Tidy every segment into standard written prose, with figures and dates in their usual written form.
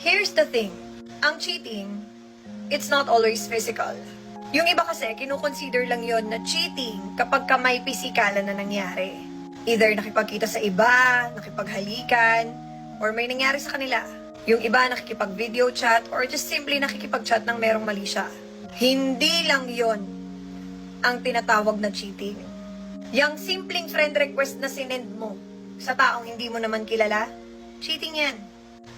Here's the thing. Ang cheating, it's not always physical. Yung iba kasi, kinukonsider lang yon na cheating kapag ka may pisikalan na nangyari. Either nakipagkita sa iba, nakipaghalikan, or may nangyari sa kanila. Yung iba nakikipag-video chat, or just simply nakikipag-chat ng merong mali siya. Hindi lang yon ang tinatawag na cheating. Yang simpleng friend request na sinend mo sa taong hindi mo naman kilala, cheating yan.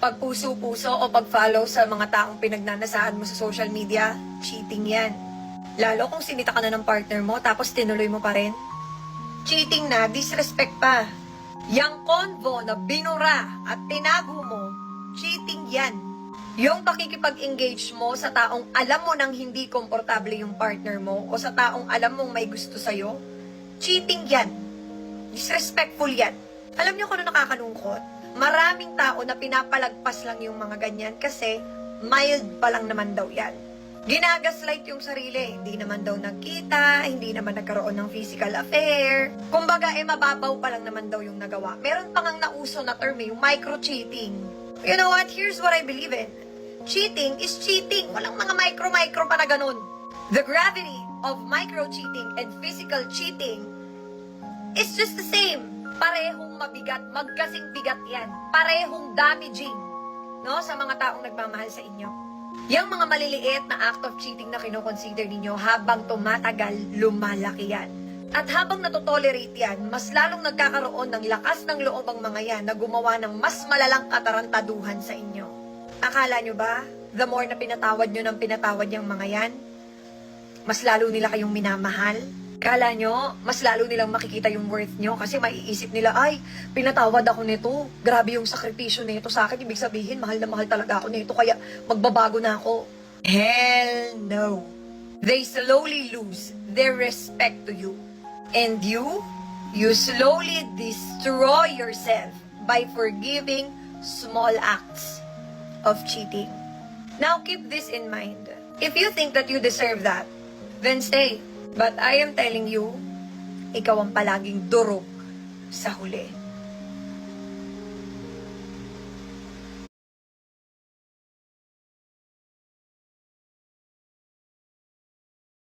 Pagpuso-puso o pag-follow sa mga taong pinagnanasaan mo sa social media, cheating yan. Lalo kung sinita ka na ng partner mo tapos tinuloy mo pa rin. Cheating na, disrespect pa. Yang convo na binura at tinago mo, cheating yan. Yung pakikipag-engage mo sa taong alam mo nang hindi komportable yung partner mo o sa taong alam mong may gusto sa'yo, cheating yan. Disrespectful yan. Alam niyo kung ano nakakalungkot? Maraming tao na pinapalagpas lang yung mga ganyan kasi mild pa lang naman daw yan. Ginagaslight yung sarili. Hindi naman daw nagkita, hindi naman nagkaroon ng physical affair. Kumbaga, mababaw pa lang naman daw yung nagawa. Meron pa ngang nauso na term yung micro-cheating. You know what? Here's what I believe in. Cheating is cheating. Walang mga micro-micro pa na ganun. The gravity of micro-cheating and physical cheating is just the same. Parehong mabigat, magkasing bigat yan. Parehong damaging, no, sa mga taong nagmamahal sa inyo. Yang mga maliliit na act of cheating na kinoconsider ninyo habang tumatagal, lumalaki yan. At habang natotolerate yan, mas lalong nagkakaroon ng lakas ng loob ang mga yan na gumawa ng mas malalang katarantaduhan sa inyo. Akala nyo ba, the more na pinatawad nyo ng pinatawad yung mga yan, mas lalo nila kayong minamahal? Kala nyo, mas lalo nilang makikita yung worth nyo kasi maiisip nila, ay, pinatawad ako nito. Grabe yung sakripisyo nito sa akin. Ibig sabihin, mahal na mahal talaga ako nito kaya magbabago na ako. Hell no. They slowly lose their respect to you. And you slowly destroy yourself by forgiving small acts of cheating. Now keep this in mind. If you think that you deserve that, then stay. But I am telling you, ikaw ang palaging durog sa huli.